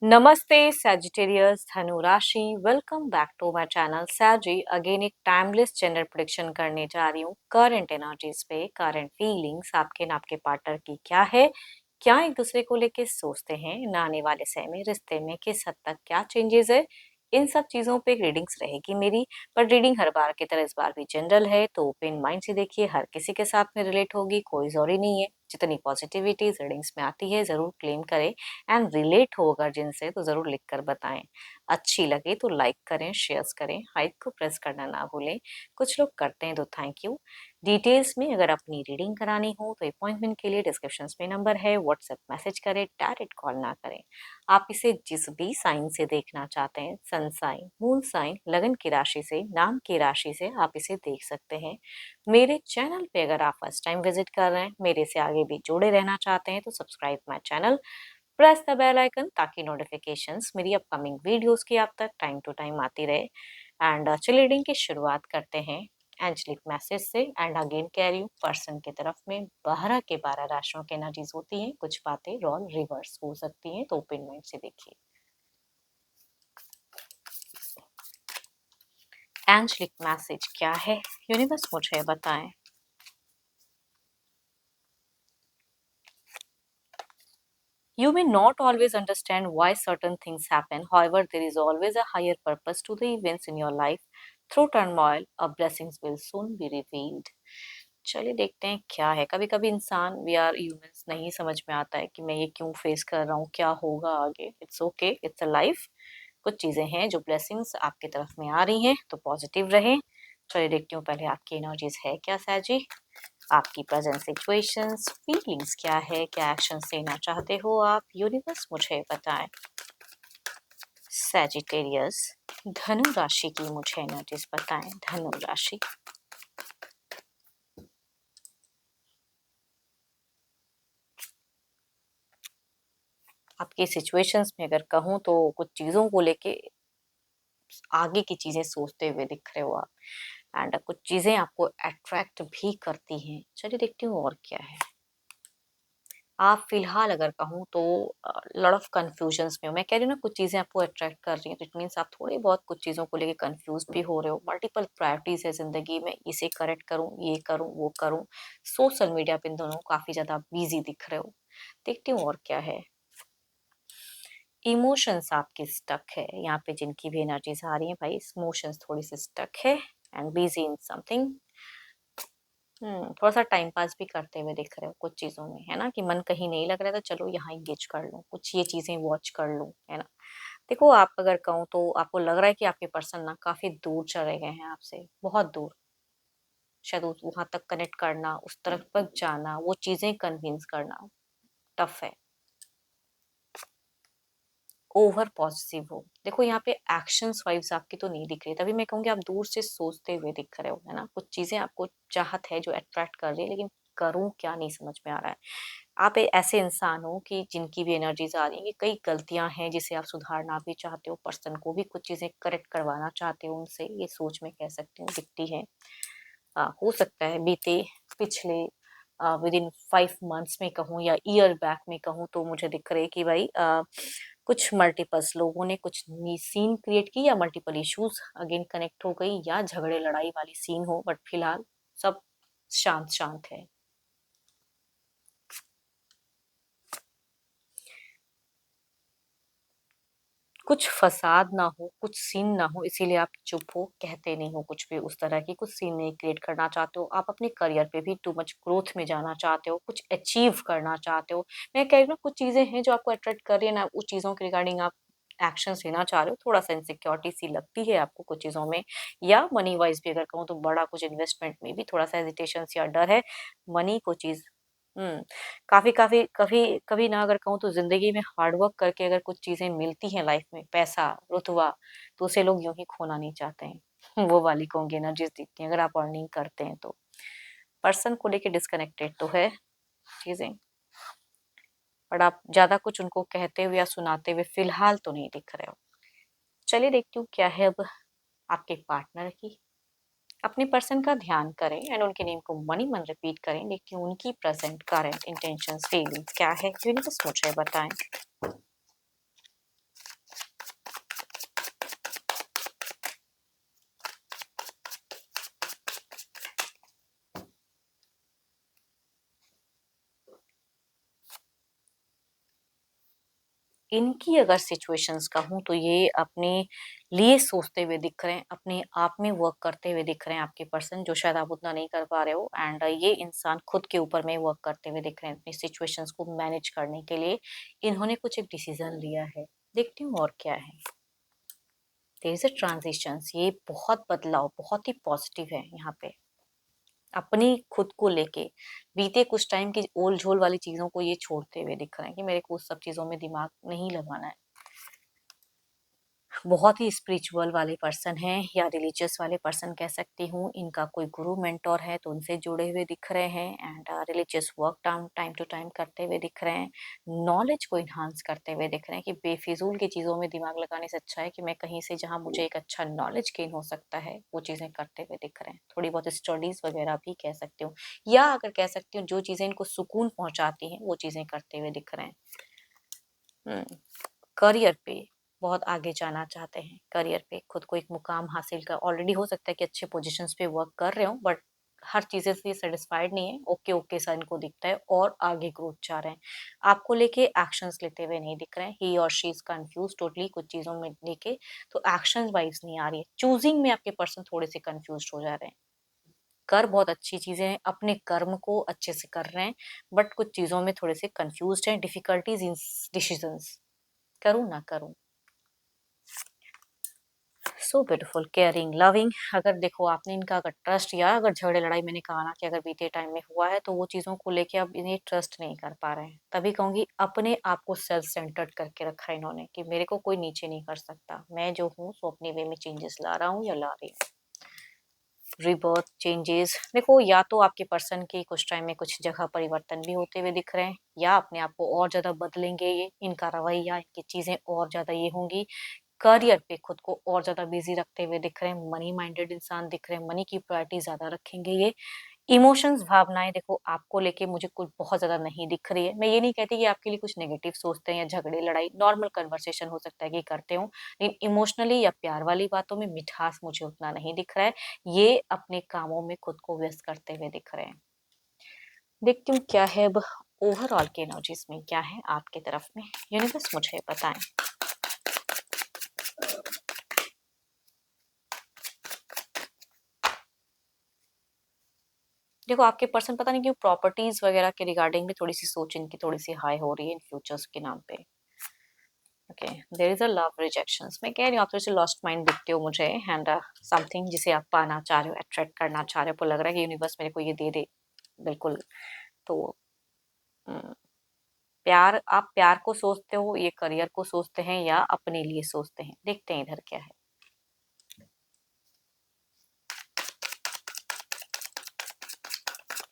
नमस्ते सैजिटेरियस धनु राशि। Welcome back to my channel सैजी। अगेन एक टाइमलेस जेंडर प्रेडिक्शन करने जा रही हूँ करंट एनर्जीज पे। करंट फीलिंग्स आपके न आपके पार्टनर की क्या है, क्या एक दूसरे को लेके सोचते हैं, न आने वाले समय में रिश्ते में किस हद तक क्या चेंजेस है, इन सब चीजों पे रीडिंग्स रहेगी मेरी। पर रीडिंग हर बार की तरह इस बार भी जनरल है, तो ओपन माइंड से देखिए, हर किसी के साथ में रिलेट होगी, कोई जरूरी नहीं है। जितनी पॉजिटिविटी रीडिंग्स में आती है जरूर क्लेम करें, एंड रिलेट हो अगर जिनसे तो जरूर लिख कर बताएं। अच्छी लगे तो लाइक करें, शेयर करें, हाइप को प्रेस करना ना भूलें। कुछ लोग करते हैं तो थैंक यू। डिटेल्स में अगर अपनी रीडिंग करानी हो तो अपॉइंटमेंट के लिए डिस्क्रिप्शन में नंबर है, व्हाट्सएप मैसेज करें, डायरेक्ट कॉल ना करें। आप इसे जिस भी साइन से देखना चाहते हैं, सन साइन, मून साइन, लगन की राशि से, नाम की राशि से आप इसे देख सकते हैं। मेरे चैनल पे अगर आप फर्स्ट टाइम विजिट कर रहे हैं, मेरे से आगे भी जुड़े रहना चाहते हैं, तो subscribe my channel, press the bell icon, ताकि नोटिफिकेशंस मेरी अपकमिंग वीडियोस की आप तक टाइम टू टाइम आती रहे। एंड चलिए रीडिंग की शुरुआत करते हैं एंजलिक मैसेज से। एंड अगेन कह रही हूँ, पर्सन की तरफ में 12 के 12 राशियों के एनर्जीज होती हैं, कुछ बातें रोल रिवर्स हो सकती हैं, तो ओपन माइंड से देखिए। एंजलिक मैसेज क्या है, यूनिवर्स मुझे बताएं। You may not always understand why certain things happen. However, there is always a higher purpose to the events in your life. Through turmoil, a blessings will soon be revealed. चलिए देखते हैं क्या है। कभी कभी इंसान, वी आर ह्यूमंस, नहीं समझ में आता है कि मैं ये क्यों फेस कर रहा हूँ, क्या होगा आगे। It's okay, it's a life. कुछ चीजें हैं जो ब्लेसिंग्स आपकी तरफ में आ रही हैं, तो पॉजिटिव रहें। चलिए देखती हूँ पहले आपकी एनर्जीज है क्या सैजी। आपकी प्रेजेंट सिचुएशंस, फीलिंग्स क्या है, क्या एक्शन लेना चाहते हो आप, यूनिवर्स मुझे बताएं। सैजिटेरियस धनु राशि की मुझे एनर्जीज बताएं। धनु राशि, आपकी सिचुएशंस में अगर कहूँ तो कुछ चीजों को लेके आगे की चीजें सोचते हुए दिख रहे हो आप। एंड कुछ चीजें आपको अट्रैक्ट भी करती हैं। चलिए देखती हूँ और क्या है। आप फिलहाल अगर कहूँ तो लॉट ऑफ कंफ्यूजन्स में हो। मैं कह रही हूँ ना, कुछ चीज़ें आपको अट्रैक्ट कर रही हैं, तो इट मीन्स आप थोड़े बहुत कुछ चीज़ों को लेके कंफ्यूज भी हो रहे हो। मल्टीपल प्रायोरिटीज है ज़िंदगी में, इसे करेक्ट करूँ, ये करूँ, वो करूँ। सोशल मीडिया पे इन दोनों काफ़ी ज़्यादा बिजी दिख रहे हो। देखती हूँ और क्या है। इमोशंस आपकी स्टक है यहाँ पे, जिनकी भी एनर्जीज आ रही है भाई, इमोशंस थोड़ी सी स्टक है एंड बिजी इन समथिंग। थोड़ा सा टाइम पास भी करते हुए दिख रहे हो कुछ चीजों में, है ना, कि मन कहीं नहीं लग रहा था, चलो यहाँ इंगेज कर लूँ, कुछ ये चीजें वॉच कर लूँ, है ना। देखो, आप अगर कहूँ तो आपको लग रहा है कि आपके पर्सन ना काफी दूर चले गए हैं आपसे, बहुत दूर। शायद वहां तक कनेक्ट करना, उस तरफ तक जाना, वो चीजें कन्विंस करना टफ है। ओवर पॉजिटिव हो। देखो यहाँ पे एक्शंस वाइब्स आपकी तो नहीं दिख रही, तभी मैं कहूँगी आप दूर से सोचते हुए दिख रहे हो, है ना। कुछ चीजें आपको चाहत है जो अट्रैक्ट कर रही है, लेकिन करूँ क्या नहीं समझ में आ रहा है। आप ऐसे इंसान हो कि जिनकी भी एनर्जीज आ रही है कि कई गलतियां हैं जिसे आप सुधारना भी चाहते हो, पर्सन को भी कुछ चीजें करेक्ट करवाना चाहते हो उनसे, ये सोच में कह सकती हूँ दिखती है। हो सकता है बीते पिछले विद इन 5 मंथ्स में कहूँ या ईयर बैक में कहूँ, तो मुझे दिख रही है कि भाई कुछ मल्टीपल्स लोगों ने कुछ सीन क्रिएट की, या मल्टीपल इश्यूज अगेन कनेक्ट हो गई, या झगड़े लड़ाई वाली सीन हो, बट फिलहाल सब शांत शांत है। कुछ फसाद ना हो, कुछ सीन ना हो, इसीलिए आप चुप हो, कहते नहीं हो कुछ भी उस तरह की। कुछ सीन नहीं क्रिएट करना चाहते हो आप, अपने करियर पे भी टू मच ग्रोथ में जाना चाहते हो, कुछ अचीव करना चाहते हो। मैं कह रही हूँ कुछ चीजें हैं जो आपको अट्रैक्ट कर रही है ना, उस चीजों के रिगार्डिंग आप एक्शन लेना चाह रहे हो। थोड़ा सा इनसिक्योरिटी सी लगती है आपको कुछ चीजों में, या मनी वाइज भी अगर कहूँ तो बड़ा कुछ इन्वेस्टमेंट में भी थोड़ा सा हेजिटेशन या डर है। मनी को चीज, हम्म काफी काफी कभी कभी ना अगर कहूँ तो जिंदगी में हार्डवर्क करके अगर कुछ चीजें मिलती हैं लाइफ में, पैसा, रुतबा, तो उसे लोग यूं ही खोना नहीं चाहते हैं। वो वाली कहूंगी एनर्जीज दिखती हैं अगर आप अर्निंग करते हैं तो। पर्सन को लेके डिस्कनेक्टेड तो है चीजें, बट आप ज्यादा कुछ उनको कहते हुए या सुनाते हुए फिलहाल तो नहीं दिख रहे हो। चलिए देखती हूँ क्या है अब आपके पार्टनर की। अपने पर्सन का ध्यान करें एंड उनके नेम को मनी मन रिपीट करें। देखिए उनकी प्रेजेंट करंट इंटेंशंस फीलिंग्स क्या है, यूनिवर्स मुझे बताएं। इनकी अगर सिचुएशंस कहूँ तो ये अपने लिए सोचते हुए दिख रहे हैं, अपने आप में वर्क करते हुए दिख रहे हैं आपके पर्सन, जो शायद आप उतना नहीं कर पा रहे हो। एंड ये इंसान खुद के ऊपर में वर्क करते हुए दिख रहे हैं अपनी सिचुएशंस को मैनेज करने के लिए। इन्होंने कुछ एक डिसीजन लिया है, देखती हूँ और क्या है। देयर इज अ ट्रांजिशंस, ये बहुत बदलाव, बहुत ही पॉजिटिव है यहाँ पे। अपनी खुद को लेके बीते कुछ टाइम की ओल झोल वाली चीजों को ये छोड़ते हुए दिख रहे हैं कि मेरे को उस सब चीजों में दिमाग नहीं लगाना है। बहुत ही स्पिरिचुअल वाले पर्सन हैं या रिलीजियस वाले पर्सन कह सकती हूँ। इनका कोई गुरु मेंटोर है तो उनसे जुड़े हुए दिख रहे हैं। And religious work time to time करते हुए दिख रहे हैं। नॉलेज को इन्हांस करते हुए दिख रहे हैं कि बेफिजूल की चीज़ों में दिमाग लगाने से अच्छा है कि मैं कहीं से जहाँ मुझे एक अच्छा नॉलेज गेन हो सकता है वो चीज़ें करते हुए दिख रहे हैं। थोड़ी बहुत स्टडीज़ वगैरह भी कह सकती हूँ, या अगर कह सकती हूँ जो चीज़ें इनको सुकून पहुँचाती हैं वो चीज़ें करते हुए दिख रहे हैं। करियर पे बहुत आगे जाना चाहते हैं, करियर पे खुद को एक मुकाम हासिल कर, ऑलरेडी हो सकता है कि अच्छे पोजीशंस पे वर्क कर रहे हो बट हर चीज़ें से सेटिस्फाइड नहीं है, ओके ओके सा इनको दिखता है और आगे ग्रोथ चाह रहे हैं। आपको लेके एक्शंस लेते हुए नहीं दिख रहे हैं। ही और शी इज कंफ्यूज टोटली कुछ चीज़ों में लेके, तो एक्शन वाइज नहीं आ रही है। चूजिंग में आपके पर्सन थोड़े से कंफ्यूज हो जा रहे हैं। कर बहुत अच्छी चीजें हैं, अपने कर्म को अच्छे से कर रहे हैं बट कुछ चीज़ों में थोड़े से कंफ्यूज हैं, डिफिकल्टीज इन डिसीजंस, करूँ ना करूँ। So beautiful, caring, loving. अगर देखो आपने इनका अगर ट्रस्ट, या अगर झगड़े लड़ाई, मैंने कहा ना कि अगर बीते टाइम में हुआ है तो वो चीज़ों को लेके अब इन्हें ट्रस्ट नहीं कर पा रहे हैं। तभी कहूंगी अपने आप को सेल्फ सेंटर्ड करके रखा है इन्होंने कि मेरे को कोई नीचे नहीं कर सकता, मैं जो हूँ सो अपने वे में चेंजेस ला रहा हूँ या ला रही हूँ। रिबर्थ चेंजेस, देखो या तो आपके पर्सन की कुछ टाइम में कुछ जगह परिवर्तन भी होते हुए दिख रहे हैं, या अपने आप को और ज्यादा बदलेंगे, ये इनका रवैया, इनकी चीजें और ज्यादा ये होंगी। करियर पे खुद को और ज्यादा बिजी रखते हुए दिख रहे हैं, मनी माइंडेड इंसान दिख रहे हैं, मनी की प्रायोरिटी ज्यादा रखेंगे ये। इमोशंस, भावनाएं देखो आपको लेके मुझे कुछ बहुत ज्यादा नहीं दिख रही है। मैं ये नहीं कहती कि आपके लिए कुछ नेगेटिव सोचते हैं या झगड़े लड़ाई, नॉर्मल कन्वर्सेशन हो सकता है कि करते हो, लेकिन इमोशनली या प्यार वाली बातों में मिठास मुझे उतना नहीं दिख रहा है। ये अपने कामों में खुद को व्यस्त करते हुए दिख रहे हैं। देखती हूँ क्या है अब ओवरऑल के एनर्जीज में, क्या है आपकी तरफ में, यूनिवर्स मुझे बताएं। देखो आपके पर्सन पता नहीं क्यों प्रॉपर्टीज वगैरह के रिगार्डिंग भी थोड़ी सी सोच इनकी थोड़ी सी हाई हो रही है इन फ्यूचर्स के नाम पे। Okay, there is a love rejections, मैं कह रही हूँ आप थोड़ी सी लॉस्ट माइंड दिखते हो मुझे। एंड समथिंग जिसे आप पाना चाह रहे हो, अट्रैक्ट करना चाह रहे हो, आपको लग रहा है कि यूनिवर्स मेरे को ये दे दे। बिल्कुल। तो हम्म, प्यार, आप प्यार को सोचते हो, ये करियर को सोचते हैं या अपने लिए सोचते हैं, देखते हैं इधर क्या है।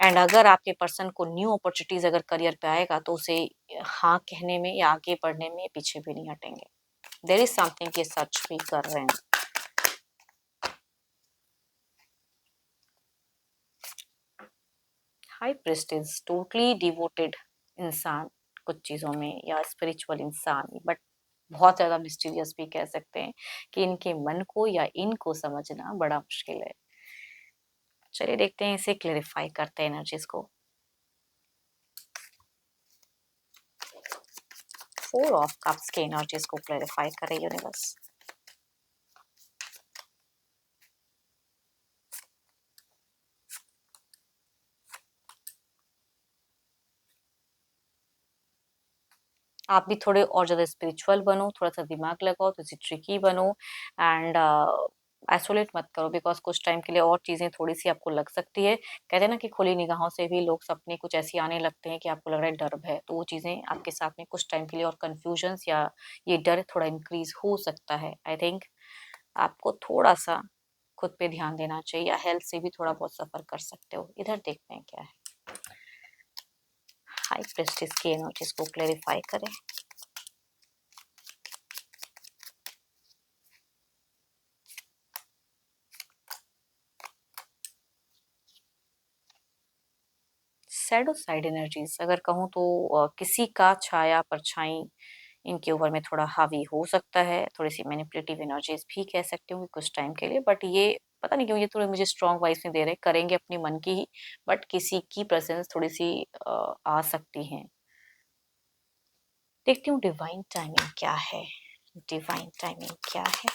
एंड अगर आपके पर्सन को न्यू अपॉर्चुनिटीज अगर करियर पे आएगा तो उसे हाँ कहने में या आगे बढ़ने में पीछे भी नहीं हटेंगे। देर इज समथिंग ये सच भी कर रहे हैं। हाई प्रेस्टिज, टोटली डिवोटेड इंसान कुछ चीजों में, या स्पिरिचुअल इंसान, बट बहुत ज्यादा मिस्टीरियस भी कह सकते हैं कि इनके मन को या इनको समझना बड़ा मुश्किल है। चलिए देखते हैं, इसे क्लेरिफाई करते हैं एनर्जीज को। फोर ऑफ कप्स के एनर्जीज को क्लेरिफाई करे यूनिवर्स। आप भी थोड़े और ज़्यादा स्पिरिचुअल बनो, थोड़ा-सा दिमाग लगाओ, थोड़ी-सी ट्रिकी बनो। एंड आइसोलेट मत करो, बिकॉज़ कुछ टाइम के लिए और चीज़ें थोड़ी-सी आपको लग सकती है। कहते हैं ना कि खुली निगाहों से भी लोग सपने कुछ ऐसी आने लगते हैं कि आपको लग रहा है डर है, तो वो चीज़ें आपके साथ में कुछ टाइम के लिए और कन्फ्यूजन्स या ये डर थोड़ा इंक्रीज़ हो सकता है। आई थिंक आपको थोड़ा-सा खुद पे ध्यान देना चाहिए, या हेल्थ से भी थोड़ा बहुत सफ़र कर सकते हो। इधर देखते हैं क्या है। हाई प्रेस्टिज की एनर्जीज़ को क्लैरिफाई करें। शैडो साइड एनर्जीज अगर कहूँ तो किसी का छाया परछाई इनके ऊपर में थोड़ा हावी हो सकता है, थोड़ी सी मैनिपुलेटिव एनर्जीज भी कह सकते हो कुछ टाइम के लिए, बट ये पता नहीं क्यों ये थोड़े मुझे स्ट्रॉन्ग वाइज नहीं दे रहे, करेंगे अपनी मन की ही, बट किसी की प्रेजेंस थोड़ी सी आ सकती है। देखती हूँ डिवाइन टाइमिंग क्या है, डिवाइन टाइमिंग क्या है।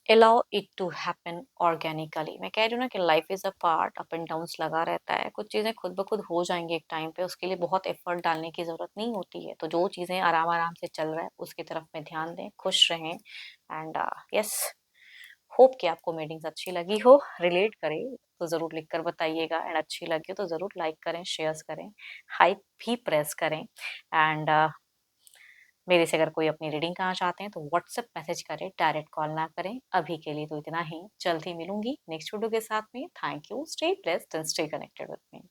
Allow it to happen organically. मैं कह रही हूँ ना कि life is a part, up and downs लगा रहता है, कुछ चीज़ें खुद ब खुद हो जाएंगी एक टाइम पे, उसके लिए बहुत एफर्ट डालने की ज़रूरत नहीं होती है। तो जो चीज़ें आराम आराम से चल रहा है उसकी तरफ में ध्यान दें, खुश रहें। एंड यस, होप कि आपको मीटिंग्स अच्छी लगी हो, रिलेट करे तो ज़रूर लिख कर बताइएगा, एंड अच्छी लगी हो तो ज़रूर लाइक करें, शेयर्स करें, हाइप भी प्रेस करें। एंड मेरे से अगर कोई अपनी रीडिंग कराना चाहते हैं तो व्हाट्सएप मैसेज करें, डायरेक्ट कॉल ना करें। अभी के लिए तो इतना ही, जल्द ही मिलूंगी नेक्स्ट वीडियो के साथ में। Thank you, stay blessed and stay connected with me.